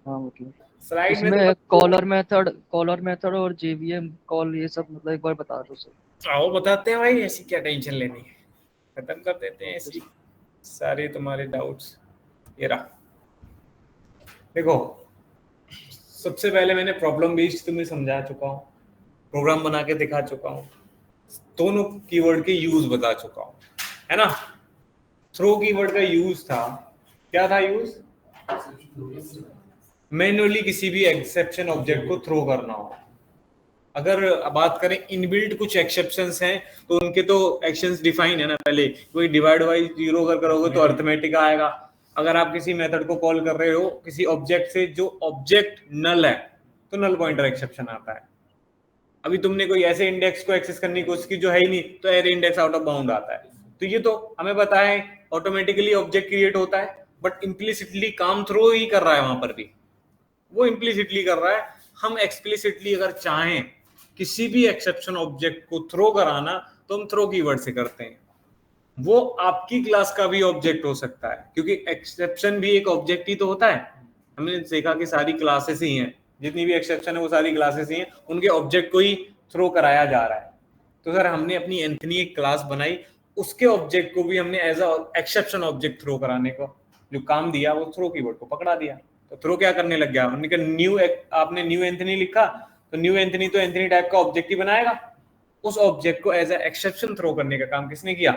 हाँ मतलब स्लाइड में तो इसमें बस दो। कॉलर मेथड और जेवीएम कॉल ये सब मतलब एक बार बता दो सर। आओ बताते हैं भाई, ऐसी क्या टेंशन लेनी है, खत्म कर देते हैं ओके ऐसी सर। सारे तुम्हारे डाउट्स। ये रहा, देखो सबसे पहले मैंने प्रॉब्लम बेस्ड तुम्हें समझा चुका हूँ, प्रोग्राम बना के दिखा चुका हूँ, दोनों कीवर्ड के यूज बता चुका हूँ, है ना। थ्रो कीवर्ड का यूज था, क्या था यूज, मैन्युअली किसी भी एक्सेप्शन ऑब्जेक्ट को थ्रो करना हो। अगर बात करें इनबिल्ट कुछ एक्सेप्शंस हैं तो उनके तो एक्शंस डिफाइन है ना, पहले कोई डिवाइड बाई जीरो अगर करोगे तो अर्थमेटिक आएगा। अगर आप किसी मेथड को कॉल कर रहे हो किसी ऑब्जेक्ट से जो ऑब्जेक्ट नल है तो नल पॉइंटर एक्सेप्शन आता है। अभी तुमने कोई ऐसे इंडेक्स को एक्सेस करने की कोशिश की जो है ही नहीं तो array index out of bound आता है। तो ये तो हमें पता है ऑटोमेटिकली ऑब्जेक्ट क्रिएट होता है, बट इम्प्लिसिटली काम थ्रो ही कर रहा है, वहां पर भी वो इम्प्लिसिटली कर रहा है। हम एक्सप्लिसिटली अगर चाहें किसी भी एक्सेप्शन ऑब्जेक्ट को थ्रो कराना तो हम थ्रो कीवर्ड से करते हैं। वो आपकी क्लास का भी ऑब्जेक्ट हो सकता है क्योंकि एक्सेप्शन भी एक ऑब्जेक्ट ही तो होता है। हमने देखा कि सारी क्लासेस ही हैं, जितनी भी एक्सेप्शन है वो सारी क्लासेस ही हैं, उनके ऑब्जेक्ट को ही थ्रो कराया जा रहा है। तो सर हमने अपनी एंथनी एक क्लास बनाई, उसके ऑब्जेक्ट को भी हमने as a exception object throw कराने को जो काम दिया वो थ्रो कीवर्ड को पकड़ा दिया। तो थ्रो क्या करने लग गया, हमने कहा न्यू, आपने न्यू एंथनी लिखा तो न्यू एंथनी तो एंथनी टाइप का ऑब्जेक्ट ही बनाएगा, उस ऑब्जेक्ट को एज अ एक्सेप्शन थ्रो करने का काम किसने किया,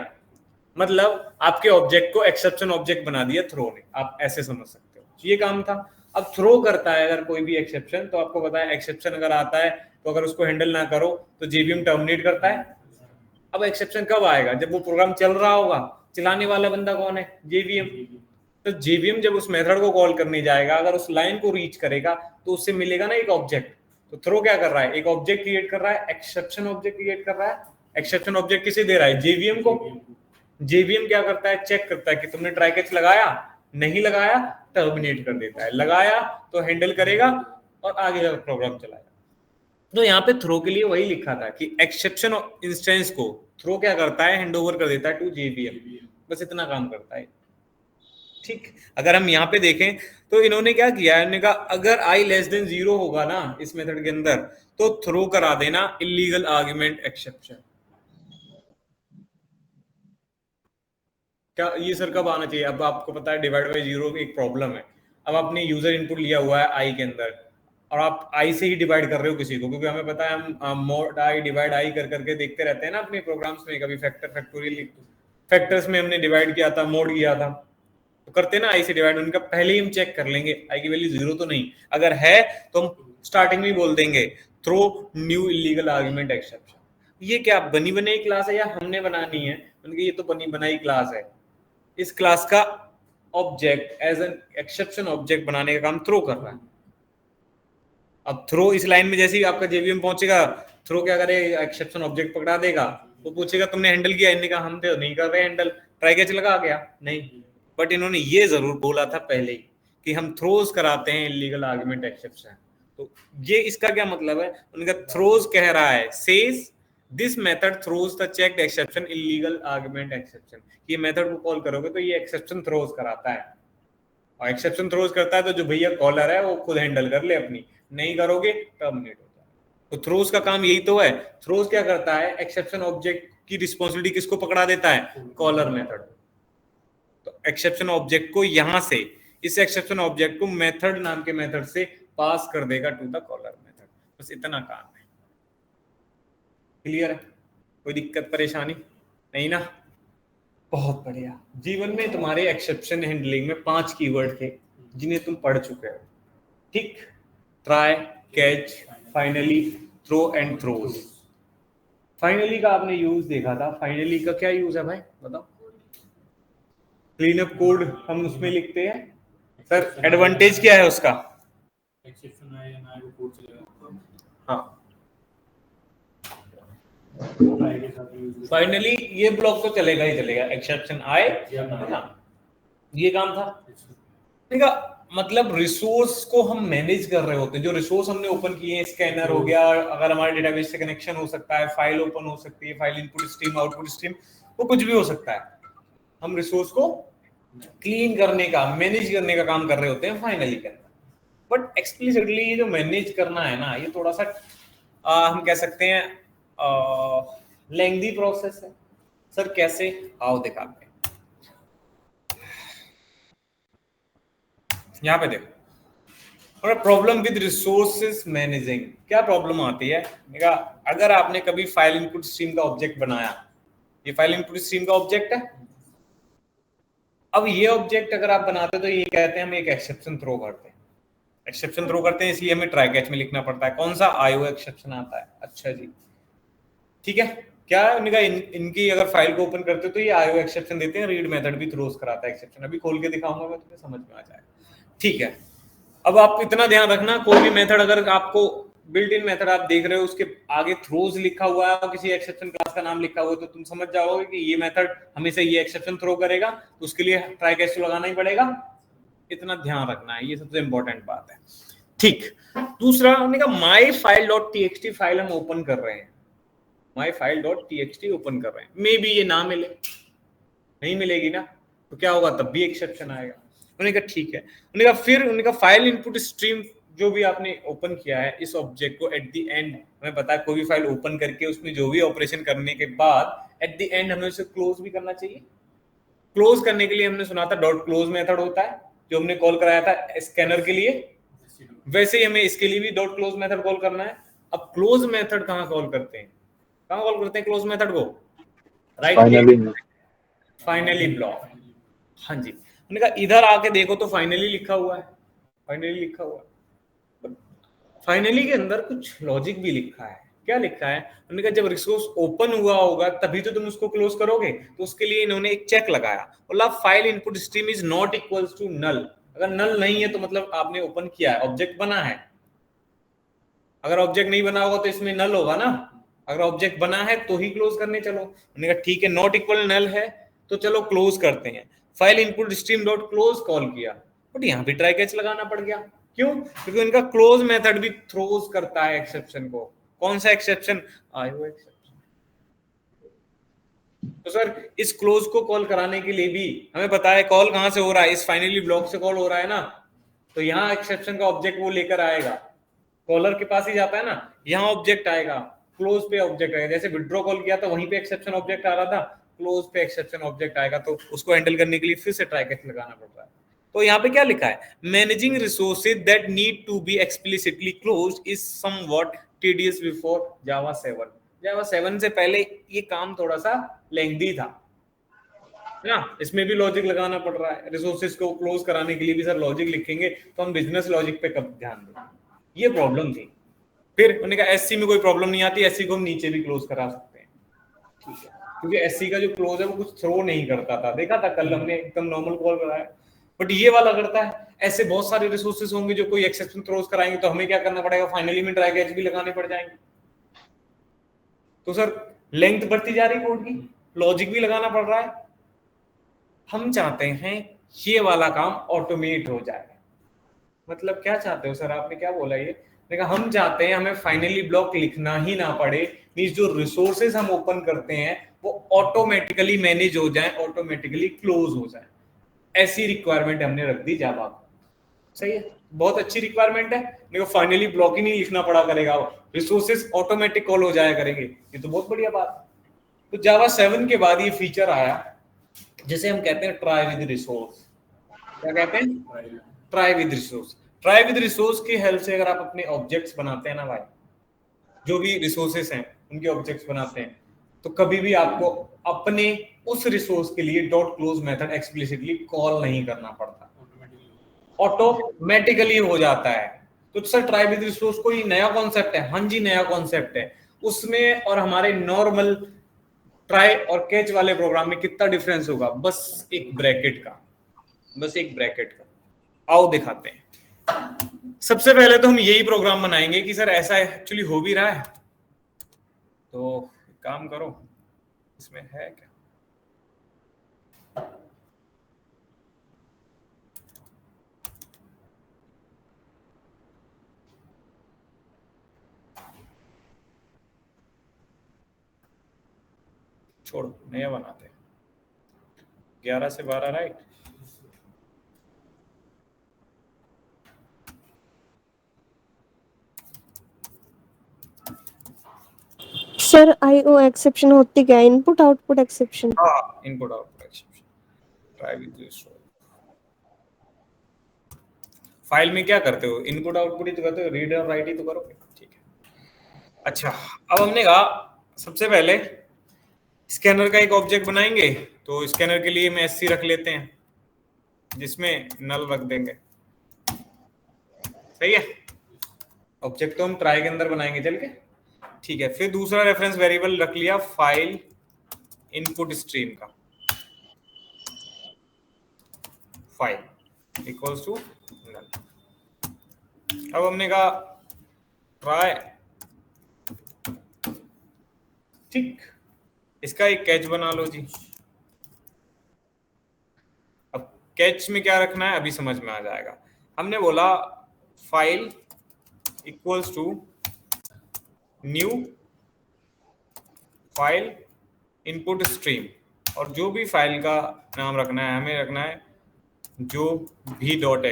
मतलब आपके ऑब्जेक्ट को एक्सेप्शन ऑब्जेक्ट बना दिया थ्रो ने, आप ऐसे समझ सकते हो ये काम था। अब थ्रो करता है अगर कोई भी एक्सेप्शन, तो आपको पता है एक्सेप्शन अगर आता है तो अगर उसको हैंडल ना करो तो जेवीएम टर्मिनेट करता है। अब एक्सेप्शन कब आएगा, जब वो प्रोग्राम चल रहा होगा, चलाने वाला बंदा कौन है, जेवीएम। तो जेवीएम जब उस मेथड को कॉल करने जाएगा अगर उस लाइन को रीच करेगा तो उससे मिलेगा ना एक ऑब्जेक्ट। तो थ्रो क्या कर रहा है, एक ऑब्जेक्ट क्रिएट कर रहा है, एक्सेप्शन ऑब्जेक्ट क्रिएट कर रहा है। एक्सेप्शन ऑब्जेक्ट किसे दे रहा है, जेवीएम को। जेवीएम क्या करता है, चेक करता है कि तुमने ट्राई कैच लगाया, नहीं लगाया टर्मिनेट कर देता है, लगाया तो हैंडल करेगा और आगे का प्रोग्राम चलाएगा। तो यहाँ पे थ्रो के लिए वही लिखा था कि एक्सेप्शन इंस्टेंस को थ्रो क्या करता है, हैंड ओवर कर देता है टू जेवीएम, बस इतना काम करता है। ठीक, अगर हम यहाँ पे देखें तो इन्होंने क्या किया है, इन्होंने कहा अगर आई लेस देन जीरो होगा ना इस मेथड के अंदर तो थ्रो करा देना इलीगल आर्गुमेंट एक्सेप्शन। क्या ये सर कब आना चाहिए, अब आपको पता है डिवाइड बाई जीरो एक प्रॉब्लम है। अब आपने यूजर इनपुट लिया हुआ है आई के अंदर और आप आई से ही डिवाइड कर रहे हो किसी को, क्योंकि हमें पता है हम मोड आई डिवाइड आई कर करके देखते रहते हैं ना अपने प्रोग्राम्स में, कभी फैक्टर फैक्टोरियल फैक्टर्स में हमने डिवाइड किया था, मोड किया था, तो करते ना आई से डिवाइड, उनका पहले ही हम चेक कर लेंगे आई की वैल्यू जीरो तो नहीं, अगर है तो हम स्टार्टिंग में ही बोल देंगे throw new illegal argument exception. ये क्या बनी बनाई क्लास है या हमने बनानी है, उनकी ये तो बनी बनाई क्लास है। इस क्लास का object as an exception object बनाने का काम थ्रो कर रहा है। अब थ्रो इस लाइन में जैसे ही आपका जेवीएम पहुंचेगा, थ्रो क्या करेगा, एक्सेप्शन ऑब्जेक्ट पकड़ा देगा, वो पूछेगा तुमने हैंडल किया, इन्होंने कहा हम तो नहीं कर रहे हैंडल, ट्राई कैच लगा गया नहीं। बट इन्होंने ये जरूर बोला था पहले ही कि हम थ्रोज कराते हैं इलीगल आर्गुमेंट एक्सेप्शन। तो ये इसका क्या मतलब है, उनका थ्रोज कह रहा है says this method throws the checked exception illegal argument exception. ये मेथड को कॉल करोगे तो ये एक्सेप्शन थ्रोज कराता है, और एक्सेप्शन थ्रोज करता है तो जो भैया कॉलर है वो खुद हैंडल कर ले अपनी, नहीं करोगे टर्मिनेट हो जाए। तो थ्रोज का काम यही तो है, थ्रोज क्या करता है, एक्सेप्शन ऑब्जेक्ट की रिस्पॉन्सिबिलिटी किसको पकड़ा देता है, कॉलर मेथड। तो एक्सेप्शन ऑब्जेक्ट को यहां से इस एक्सेप्शन ऑब्जेक्ट को मेथड नाम के मेथड से पास कर देगा टू द कॉलर मेथड, बस इतना काम है। क्लियर है, कोई दिक्कत परेशानी नहीं ना, बहुत बढ़िया। जीवन में तुम्हारे एक्सेप्शन हैंडलिंग में 5 कीवर्ड थे जिन्हें तुम पढ़ चुके हो, ठीक, try, catch, finally, throw and throws. Finally का आपने यूज देखा था, फाइनली का क्या यूज है भाई बताओ, क्लीन अप कोड हम उसमें लिखते हैं। सर एडवांटेज क्या है उसका, हाँ फाइनली ये ब्लॉक तो चलेगा ही चलेगा, एक्सेप्शन आए ना, ये काम था। देखा, मतलब रिसोर्स को हम मैनेज कर रहे होते हैं, जो रिसोर्स हमने ओपन किए हैं, स्कैनर हो गया, अगर हमारे डेटाबेस से कनेक्शन हो सकता है, फाइल ओपन हो सकती है, file input stream output stream, वो कुछ भी हो सकता है। हम रिसोर्स को क्लीन करने का मैनेज करने का काम कर रहे होते हैं फाइनली के अंदर। बट एक्सप्लिसिटली ये जो मैनेज करना है ना, ये थोड़ा सा हम कह सकते हैं लेंथी प्रोसेस है। सर कैसे, आओ दिखाते हैं। यहाँ पे देखो, और प्रॉब्लम विद रिसोर्सेज मैनेजिंग, क्या प्रॉब्लम आती है? देखा, अगर आपने कभी फाइल इनपुट स्ट्रीम का ऑब्जेक्ट बनाया, ये फाइल इनपुट स्ट्रीम का ऑब्जेक्ट है। अब ये ऑब्जेक्ट अगर आप बनाते हो तो ये कहते हैं हम एक एक्सेप्शन थ्रो करते हैं। एक्सेप्शन थ्रो करते हैं इसलिए हमें ट्राई कैच में लिखना पड़ता है। कौन सा? आईओ एक्सेप्शन आता है। अच्छा जी, ठीक है। क्या है उनका? इनकी अगर फाइल को ओपन करते हो तो ये आईओ एक्सेप्शन देते हैं, रीड मेथड भी थ्रोस कराता है एक्सेप्शन। अभी खोल के दिखाऊंगा मैं, तुम्हें समझ में आ जाएगा। ठीक है, अब आप इतना ध्यान रखना, कोई भी मेथड अगर आपको बिल्ट इन मेथड आप देख रहे हो उसके आगे थ्रोज लिखा हुआ है और किसी एक्सेप्शन क्लास का नाम लिखा हुआ है, तो तुम समझ जाओगे कि ये मेथड हमेशा ये एक्सेप्शन थ्रो करेगा, तो उसके लिए ट्राई कैच तो लगाना ही पड़ेगा। इतना ध्यान रखना है, ये सबसे इंपॉर्टेंट बात है। ठीक, दूसरा हमने कहा my file dot TXT file हम ओपन कर रहे हैं, my file dot TXT open कर रहे हैं, मे बी ये ना मिले, नहीं मिलेगी ना, तो क्या होगा? तब भी एक्सेप्शन आएगा। उन्होंने कहा ठीक है। उन्होंने कहा फिर उन्होंने कहा फाइल इनपुट स्ट्रीम जो भी आपने ओपन किया है इस ऑब्जेक्ट को एट द एंड, हमें पता है कोई भी फाइल ओपन करके उसमें जो भी ऑपरेशन करने के बाद एट द एंड हमें उसे क्लोज भी करना चाहिए। क्लोज करने के लिए हमने सुना था डॉट क्लोज मेथड होता है जो हमने कॉल कराया था स्कैनर के लिए, वैसे ही हमें इसके लिए भी डॉट क्लोज मेथड कॉल करना है। अब क्लोज मेथड कहाँ कॉल करते हैं? कहाँ कॉल करते हैं क्लोज मेथड को? Right, finally block. हाँ जी, मैंने कहा इधर आके देखो तो फाइनली लिखा हुआ है, फाइनली लिखा हुआ है। फाइनली के अंदर कुछ लॉजिक भी लिखा है। क्या लिखा है? उन्होंने कहा जब रिसोर्स ओपन हुआ होगा तभी तो तुम उसको क्लोज करोगे, तो उसके लिए इन्होंने एक चेक लगाया, बोला file input stream is not equals to null. अगर नल नहीं है तो मतलब आपने ओपन किया है, ऑब्जेक्ट बना है। अगर ऑब्जेक्ट नहीं बना होगा तो इसमें नल होगा ना, अगर ऑब्जेक्ट बना है तो ही क्लोज करने चलो। उन्होंने कहा ठीक है, नॉट इक्वल नल है तो चलो क्लोज करते हैं। File input stream dot close call किया, बट यहाँ भी ट्राई कैच लगाना पड़ गया। क्यों? क्योंकि उनका क्लोज मेथड भी थ्रोज करता है एक्सेप्शन को। कौन सा एक्सेप्शन? IO exception. तो सर इस क्लोज को कॉल कराने के लिए भी हमें पता है कॉल कहां से हो रहा है, इस फाइनली ब्लॉक से कॉल हो रहा है ना, तो यहाँ एक्सेप्शन का ऑब्जेक्ट वो लेकर आएगा, कॉलर के पास ही जाता है ना, यहाँ ऑब्जेक्ट आएगा, क्लोज पे ऑब्जेक्ट आएगा। जैसे विड्रॉ कॉल किया था वहीं पे एक्सेप्शन ऑब्जेक्ट आ रहा था, क्लोज पे एक्सेप्शन ऑब्जेक्ट आएगा, तो उसको हैंडल करने के लिए फिर से ट्राई कैच लगाना पड़ रहा है। तो यहाँ पे क्या लिखा है? Managing resources that need to be explicitly closed is somewhat tedious before Java 7। Java 7 से पहले ये काम थोड़ा सा लेंथी था ना, इसमें भी लॉजिक लगाना पड़ रहा है। रिसोर्सेज को क्लोज कराने के लिए भी सर लॉजिक लिखेंगे तो हम बिजनेस लॉजिक पे कब ध्यान दें? ये प्रॉब्लम थी। फिर उन्होंने कहा एससी में कोई प्रॉब्लम नहीं आती, एससी को हम नीचे भी क्लोज करा सकते हैं। ठीक है, क्योंकि एससी का जो क्लोज है वो कुछ थ्रो नहीं करता था, देखा था कल हमने एकदम नॉर्मल कॉल कराया, बट ये वाला करता है। ऐसे बहुत सारे रिसोर्सेज होंगे जो कोई एक्सेप्शन थ्रोज कराएंगे तो हमें क्या करना पड़ेगा? फाइनली में ट्राई कैच भी लगाने पड़ जाएंगे। तो सर लेंथ बढ़ती जा रही कोड की, लॉजिक भी लगाना पड़ रहा है। हम चाहते हैं ये वाला काम ऑटोमेट हो जाए। मतलब क्या चाहते हो सर? आपने क्या बोला? ये देखा, हम चाहते हैं हमें फाइनली ब्लॉक लिखना ही ना पड़े, मींस जो रिसोर्सेज हम ओपन करते हैं वो ऑटोमेटिकली मैनेज हो जाए, ऑटोमेटिकली क्लोज हो जाए। ऐसी रिक्वायरमेंट हमने रख दी जावा को। सही है, बहुत अच्छी रिक्वायरमेंट है। देखो फाइनली ब्लॉक ही नहीं लिखना पड़ा करेगा, रिसोर्सेज ऑटोमेटिक कॉल हो जाया करेंगे, ये तो बहुत बढ़िया बात है। तो जावा 7 के बाद ये फीचर आया जिसे हम कहते हैं ट्राई विद रिसोर्स। क्या कहते हैं? Try with resource. Try with resource की हेल्प से अगर आप अपने ऑब्जेक्ट्स बनाते हैं ना भाई, जो भी रिसोर्सेस हैं उनके ऑब्जेक्ट्स बनाते हैं, तो कभी भी आपको अपने उस रिसोर्स के लिए dot close method explicitly call नहीं करना पड़ता, ऑटोमेटिकली हो जाता है। तो सर ट्राई विद रिसोर्स कोई नया कॉन्सेप्ट है? हाँ जी, नया कॉन्सेप्ट है। उसमें और हमारे नॉर्मल ट्राई और कैच वाले प्रोग्राम में कितना डिफरेंस होगा? बस एक ब्रैकेट का, बस एक ब्रैकेट का। आओ दिखाते हैं। सबसे पहले तो हम यही प्रोग्राम बनाएंगे कि सर ऐसा एक्चुअली हो भी रहा है, तो काम करो, इसमें है क्या? छोड़ो, नया बनाते हैं। 11 से 12 राइट। सर IO एक्सेप्शन होती क्या? Input output exception? हाँ, input output exception. Try with this. File में क्या करते हो? इनपुट आउटपुट ही तो करते हो, रीड और राइट ही तो करोगे। ठीक है। अच्छा, अब हमने कहा सबसे पहले स्कैनर का एक ऑब्जेक्ट बनाएंगे। तो स्कैनर के लिए हम SC रख लेते हैं, जिसमें नल रख देंगे। सही है। ऑब्जेक्ट तो हम ट्राई के अंदर बनाएंगे चल के। ठीक है। फिर दूसरा रेफरेंस वेरिएबल रख लिया फाइल इनपुट स्ट्रीम का, फाइल इक्वल्स टू नल। अब हमने कहा ट्राई, ठीक, इसका एक कैच बना लो जी। अब कैच में क्या रखना है अभी समझ में आ जाएगा। हमने बोला file equals to new file input stream, और जो भी फाइल का नाम रखना है हमें रखना है जो भी डॉट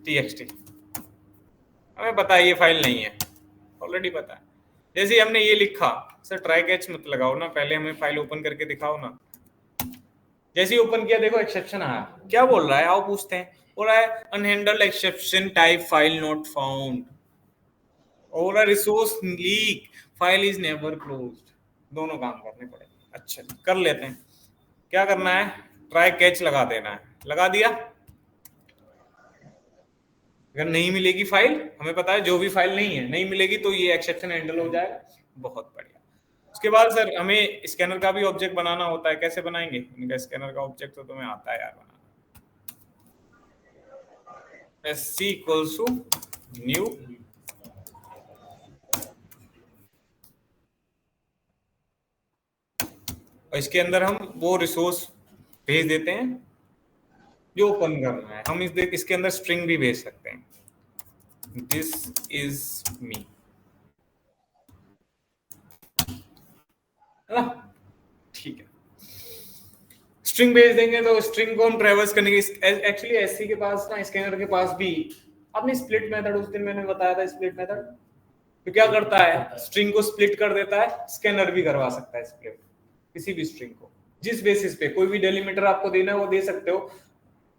TXT। हमें पता है ये फाइल नहीं है, ऑलरेडी पता है। जैसे हमने ये लिखा, सर ट्राई कैच मत लगाओ ना, पहले हमें फाइल ओपन करके दिखाओ ना। जैसे ही ओपन किया देखो एक्सेप्शन आया। क्या बोल रहा है आओ पूछते हैं। बोल रहा है unhandled exception type file not found, और resource leak, file is never closed. दोनों काम करने पड़े। अच्छा कर लेते हैं। क्या करना है? ट्राई कैच लगा देना है। लगा दिया। अगर नहीं मिलेगी फाइल, हमें पता है जो भी फाइल नहीं मिलेगी तो ये एक्सेप्शन हैंडल हो जाएगा। बहुत बढ़िया। उसके बाद सर हमें स्कैनर का भी ऑब्जेक्ट बनाना होता है। कैसे बनाएंगे? इनका स्कैनर का ऑब्जेक्ट तो तुम्हें आता है यार बनाना। SC इक्वल्स टू न्यू और इसके अंदर हम वो रिसोर्स भेज देते हैं जो ओपन करना है। हम इसके अंदर स्ट्रिंग भी भेज सकते हैं, दिस इज मी, है ना? ठीक है। स्ट्रिंग भेज देंगे तो स्ट्रिंग को हम ट्रैवर्स करने के, एक्चुअली SC के पास ना, स्कैनर के पास भी आपने स्प्लिट मेथड, उस दिन मैंने बताया था स्प्लिट मेथड। तो क्या करता है? स्ट्रिंग को स्प्लिट कर देता है। स्कैनर भी करवा सकता है स्प्लिट किसी भी स्ट्रिंग को, जिस बेसिस पे कोई भी डेलीमीटर आपको देना है वो दे सकते हो,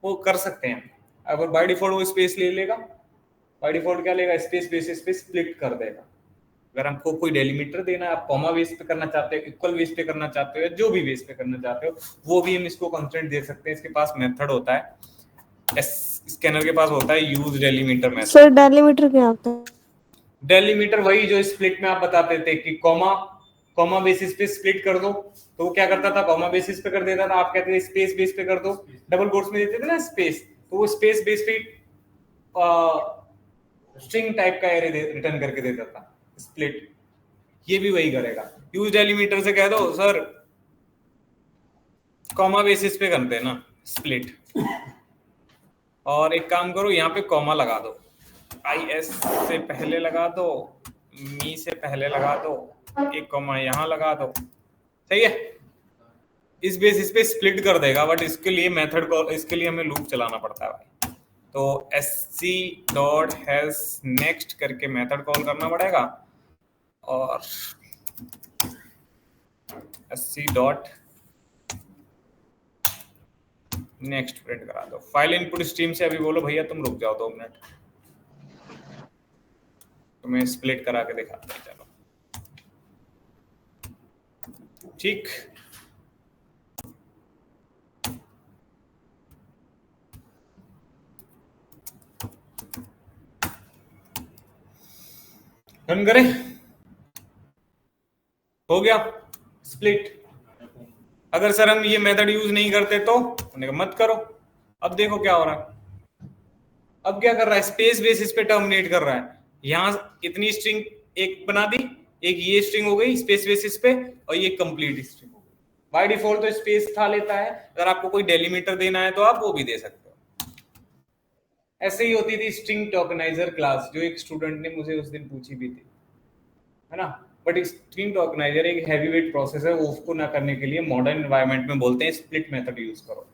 वो कर सकते हैं। अगर बाय डिफॉल्ट वो स्पेस ले लेगा, बाय डिफॉल्ट क्या लेगा? स्पेस बेसिस पे स्प्लिट कर देगा। अगर आपको कोई डेलीमीटर देना है, आप कॉमा बेस पे करना चाहते हो, इक्वल बेस पे करना चाहते हो, या जो भी बेस पे करना चाहते हो, वो भी हम इसको कंस्ट्रेंट दे सकते हैं। इसके पास मेथड होता है, स्कैनर के पास होता है use delimiter method. Sir delimiter क्या होता है? डेलीमीटर वही जो स्प्लिट में आप बताते थे कि कॉमा बेसिस पे स्प्लिट कर दो, तो वो क्या करता था? कॉमा बेसिस पे कर देता था। आप कहते थे स्पेस बेस पे कर दो, डबल कोट्स में देते थे ना स्पेस, तो वो स्पेस बेस पे स्ट्रिंग टाइप का एरे रिटर्न करके देता था स्प्लिट। ये भी वही करेगा। यूज डेलीमीटर से कह दो सर कॉमा बेसिस पे करते हैं ना स्प्लिट, और एक काम करो यहाँ पे कॉमा लगा दो, IS से पहले लगा दो, मी से पहले लगा दो, एक कॉमा यहाँ लगा दो। सही है। इस बेसिस पे स्प्लिट कर देगा, बट इसके लिए मेथड को, इसके लिए हमें लूप चलाना पड़ता है भाई। तो SC डॉट हैज नेक्स्ट करके मेथड कॉल करना पड़ेगा, और SC डॉट नेक्स्ट प्रिंट करा दो। फाइल इनपुट स्ट्रीम से अभी बोलो भैया तुम रुक जाओ 2 मिनट, तुम्हें स्प्लिट करा के दिखाते हैं। चलो ठीक। रन करें। हो गया स्प्लिट। अगर सर हम ये मेथड यूज नहीं करते तो उन्होंने कहा मत करो। अब देखो क्या हो रहा है। अब क्या कर रहा है? स्पेस बेसिस पे टर्मिनेट कर रहा है। यहां इतनी स्ट्रिंग एक बना दी, एक ये स्ट्रिंग हो गई स्पेस बेसिस पे, और ये कंप्लीट स्ट्रिंग हो गई। बाय डिफॉल्ट तो स्पेस था लेता है। अगर आपको कोई डेलीमीटर देना है तो आप वो भी दे सकते हो। ऐसे ही होती थी स्ट्रिंग टोकनाइजर क्लास, जो एक स्टूडेंट ने मुझे उस दिन पूछी भी थी, है ना? बट स्ट्रिंग टोकनाइजर एक हैवीवेट प्रोसेस है, वो उसको ना करने के लिए मॉडर्न एनवायरनमेंट में बोलते हैं स्प्लिट मेथड यूज करो,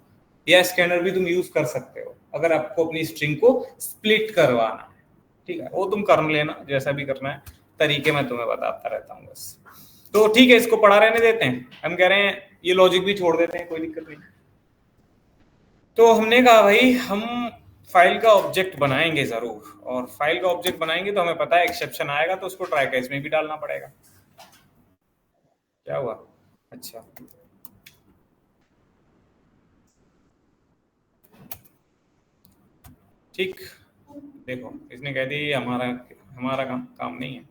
या स्कैनर भी तुम यूज कर सकते हो अगर आपको अपनी स्ट्रिंग को स्प्लिट करवाना है। ठीक है, वो तुम कर लेना जैसा भी करना है। तरीके मैं तुम्हें बताता रहता हूँ बस। तो ठीक है, इसको पढ़ा रहने देते हैं। हम कह रहे हैं ये लॉजिक भी छोड़ देते हैं, कोई दिक्कत नहीं। तो हमने कहा भाई हम फाइल का ऑब्जेक्ट बनाएंगे जरूर, और फाइल का ऑब्जेक्ट बनाएंगे तो हमें पता है एक्सेप्शन आएगा तो उसको ट्राई केस में भी डालना पड़ेगा। क्या हुआ? अच्छा, ठीक, देखो इसने कह दिया हमारा काम नहीं है।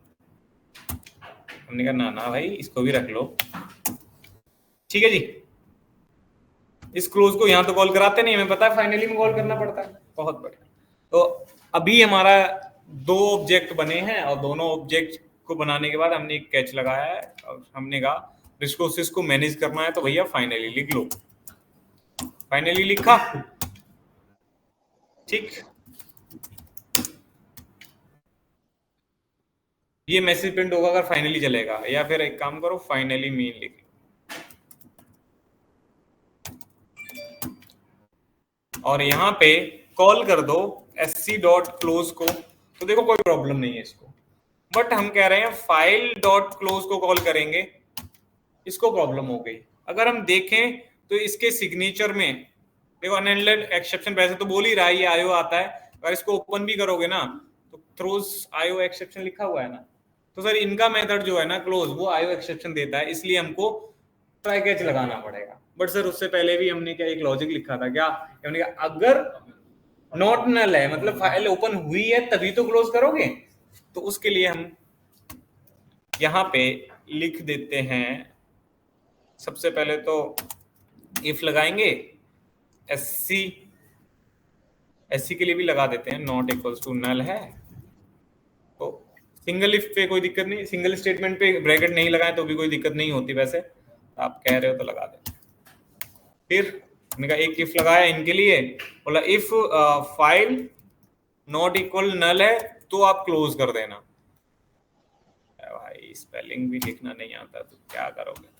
हमने कहा ना भाई, इसको भी रख लो। ठीक है जी, इस क्लोज को यहां तो कॉल कराते नहीं, हमें पता है फाइनली में कॉल करना पड़ता है। बहुत बढ़िया। तो अभी हमारा 2 ऑब्जेक्ट बने हैं, और दोनों ऑब्जेक्ट को बनाने के बाद हमने एक कैच लगाया है, और हमने कहा रिसोर्सेज को मैनेज करना है तो भैया फाइनली लिख लो। फाइनली लिखा, ठीक। ये मैसेज प्रिंट होगा अगर फाइनली चलेगा, या फिर एक काम करो फाइनली मीन लिख लो, और यहाँ पे कॉल कर दो sc.close को, तो देखो कोई प्रॉब्लम नहीं है इसको। बट हम कह रहे हैं फाइल डॉट क्लोज को कॉल करेंगे, इसको प्रॉब्लम हो गई। अगर हम देखें तो इसके सिग्नेचर में देखो अनहैंडल्ड एक्सेप्शन वैसे तो बोल ही रहा है, ये आईओ आता है। अगर इसको ओपन भी करोगे ना तो थ्रोज आईओ एक्सेप्शन लिखा हुआ है ना, तो सर इनका मेथड जो है ना क्लोज, वो आईओ एक्सेप्शन देता है, इसलिए हमको ट्राई कैच लगाना पड़ेगा। बट सर उससे पहले भी हमने क्या एक लॉजिक लिखा था, क्या हमने कहा अगर नॉट नल है मतलब फाइल ओपन हुई है तभी तो क्लोज करोगे, तो उसके लिए हम यहां पे लिख देते हैं। सबसे पहले तो इफ लगाएंगे, एससी के लिए भी लगा देते हैं, नॉट इक्वल्स टू नल है तो सिंगल इफ पे कोई दिक्कत नहीं, सिंगल स्टेटमेंट पे ब्रैकेट नहीं लगाए तो भी कोई दिक्कत नहीं होती, वैसे आप कह रहे हो तो लगा देते। फिर मैंने कहा एक इफ लगाया इनके लिए, बोला इफ फाइल नॉट इक्वल नल है तो आप क्लोज कर देना। भाई स्पेलिंग भी लिखना नहीं आता तो क्या करोगे।